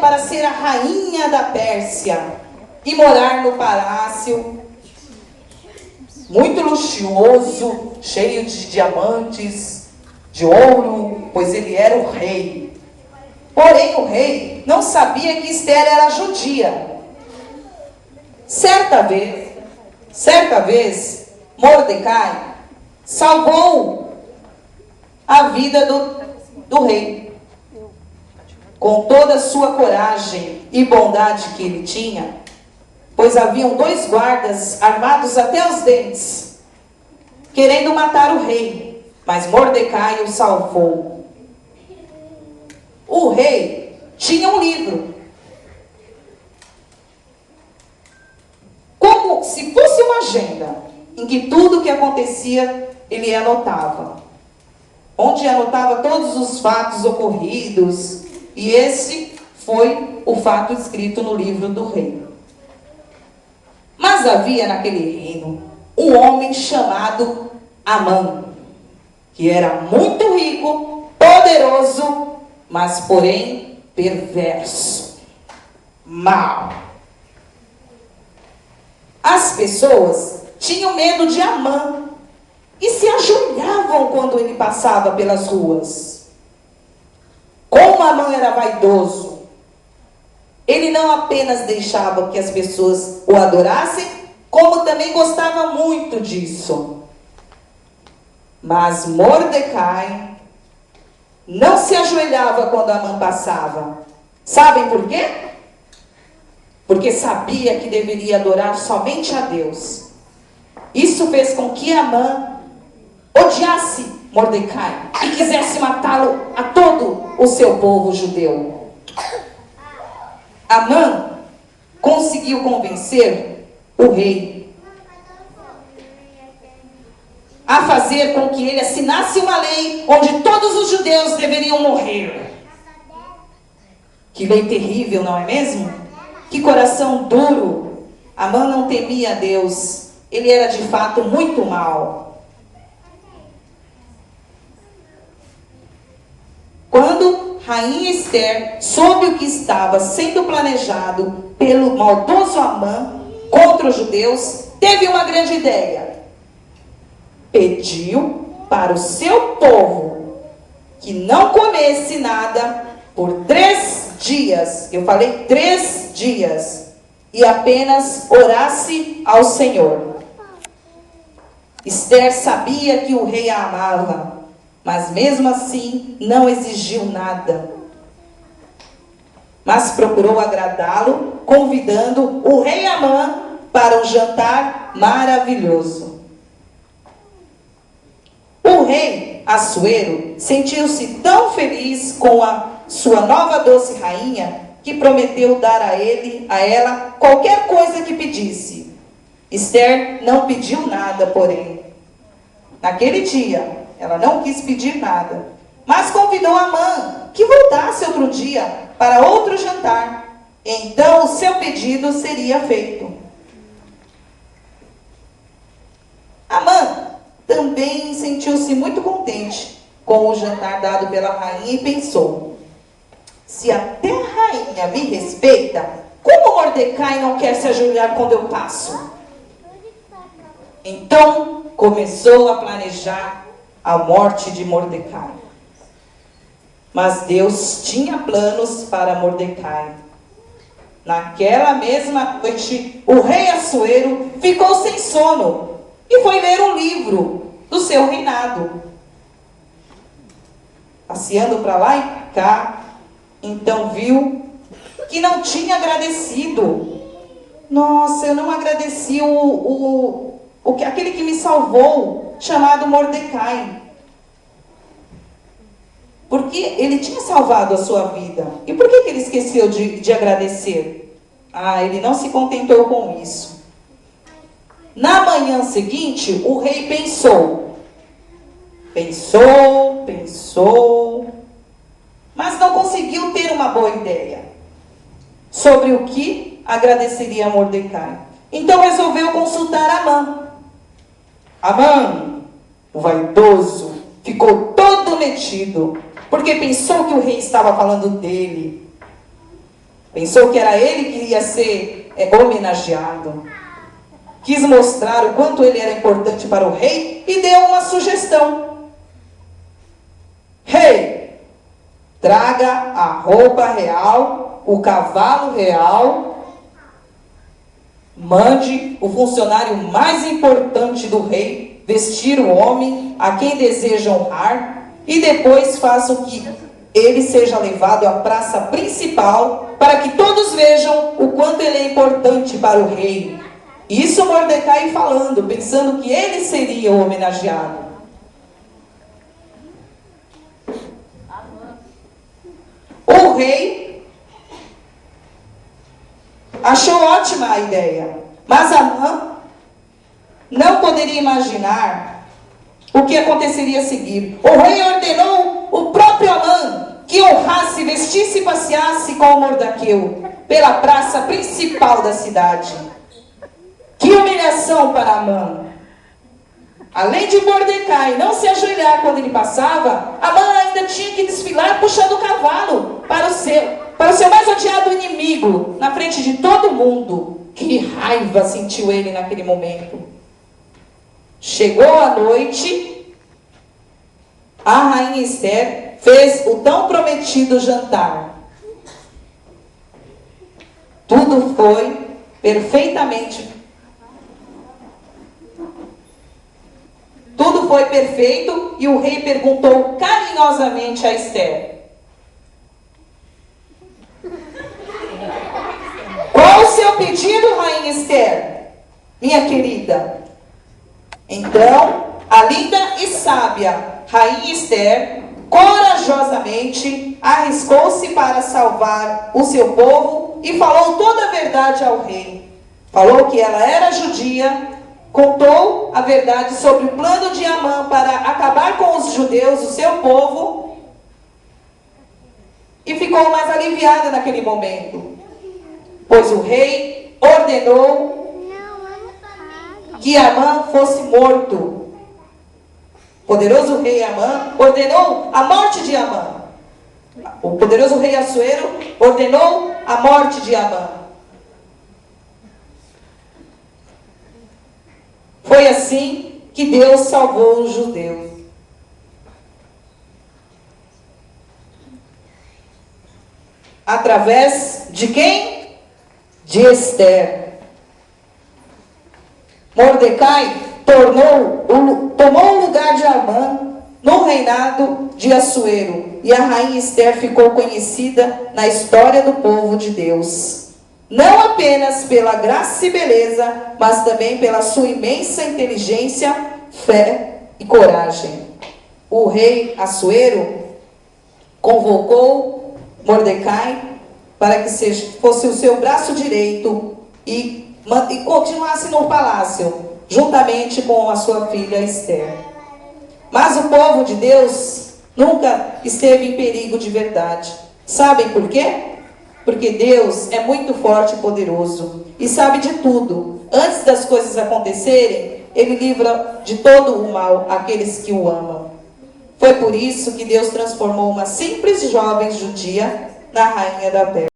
para ser a rainha da Pérsia e morar no palácio muito luxuoso, cheio de diamantes, de ouro, pois ele era o rei. Porém, o rei não sabia que Esther era judia. Certa vez, Mordecai salvou a vida do rei. Com toda a sua coragem e bondade que ele tinha, pois haviam 2 guardas armados até os dentes, querendo matar o rei, mas Mordecai o salvou. O rei tinha um livro, como se fosse uma agenda, em que tudo o que acontecia ele anotava, onde anotava todos os fatos ocorridos, e esse foi o fato escrito no livro do rei. Mas havia naquele reino um homem chamado Amã, que era muito rico, poderoso, mas porém perverso, mau. As pessoas tinham medo de Amã e se ajoelhavam quando ele passava pelas ruas. Como Amã era vaidoso, ele não apenas deixava que as pessoas o adorassem, como também gostava muito disso. Mas Mordecai não se ajoelhava quando Amã passava. Sabem por quê? Porque sabia que deveria adorar somente a Deus. Isso fez com que Amã odiasse Mordecai e quisesse matá-lo a todo o seu povo judeu. Amã conseguiu convencer o rei a fazer com que ele assinasse uma lei onde todos os judeus deveriam morrer. Que lei terrível, não é mesmo? Que coração duro. Amã não temia a Deus. Ele era de fato muito mau. Quando Rainha Esther soube o que estava sendo planejado pelo maldoso Amã contra os judeus, teve uma grande ideia. Pediu para o seu povo que não comesse nada por 3 dias. Eu falei 3 dias. E apenas orasse ao Senhor. Esther sabia que o rei a amava, mas mesmo assim não exigiu nada. Mas procurou agradá-lo, convidando o rei Amã para um jantar maravilhoso. O rei Assuero sentiu-se tão feliz com a sua nova doce rainha que prometeu dar a ela qualquer coisa que pedisse. Esther não pediu nada, porém. Naquele dia, ela não quis pedir nada, mas convidou Amã que voltasse outro dia para outro jantar. Então o seu pedido seria feito. Amã também sentiu-se muito contente com o jantar dado pela rainha e pensou: se até a rainha me respeita, como Mordecai não quer se ajoelhar quando eu passo? Então começou a planejar a morte de Mordecai. Mas Deus tinha planos para Mordecai. Naquela mesma noite, o rei Assuero ficou sem sono e foi ler um livro do seu reinado. Passeando para lá e para cá, então viu que não tinha agradecido. Nossa, eu não agradeci aquele que me salvou, chamado Mordecai. Porque ele tinha salvado a sua vida. E por que ele esqueceu de agradecer? Ele não se contentou com isso. Na manhã seguinte, o rei pensou, mas não conseguiu ter uma boa ideia sobre o que agradeceria a Mordecai. Então resolveu consultar Amã. Amã, o vaidoso, ficou todo metido, porque pensou que o rei estava falando dele. Pensou que era ele que ia ser homenageado. Quis mostrar o quanto ele era importante para o rei e deu uma sugestão. Rei, traga a roupa real, o cavalo real, mande o funcionário mais importante do rei vestir o homem a quem deseja honrar e depois faça o que ele seja levado à praça principal para que todos vejam o quanto ele é importante para o rei. Isso Mordecai falando, pensando que ele seria o homenageado. O rei achou ótima a ideia, mas Amã não poderia imaginar o que aconteceria a seguir. O rei ordenou o próprio Amã que honrasse, vestisse e passeasse com Mordequeu pela praça principal da cidade. Que humilhação para Amã! Além de Mordecai não se ajoelhar quando ele passava, Amã ainda tinha que desfilar puxando o cavalo para o seu mais odiado inimigo, na frente de todo mundo. Que raiva sentiu ele naquele momento. Chegou a noite, a rainha Esther fez o tão prometido jantar. Tudo foi perfeitamente. Tudo foi perfeito e o rei perguntou carinhosamente a Esther: qual o seu pedido, rainha Esther, minha querida? Então, a linda e sábia rainha Esther corajosamente arriscou-se para salvar o seu povo e falou toda a verdade ao rei. Falou que ela era judia, contou a verdade sobre o plano de Amã para acabar com os judeus, o seu povo, e ficou mais aliviada naquele momento, pois o rei ordenou que Amã fosse morto. O poderoso rei Amã ordenou a morte de Amã. O poderoso rei Assuero ordenou a morte de Amã. Foi assim que Deus salvou os judeus. Através de quem? De Esther. Mordecai tomou o lugar de Amã no reinado de Assuero, e a rainha Esther ficou conhecida na história do povo de Deus, não apenas pela graça e beleza, mas também pela sua imensa inteligência, fé e coragem. O rei Assuero convocou Mordecai para que fosse o seu braço direito e continuasse no palácio, juntamente com a sua filha Esther. Mas o povo de Deus nunca esteve em perigo de verdade. Sabem por quê? Porque Deus é muito forte e poderoso e sabe de tudo. Antes das coisas acontecerem, Ele livra de todo o mal aqueles que o amam. Foi por isso que Deus transformou uma simples jovem judia na rainha da Pérsia.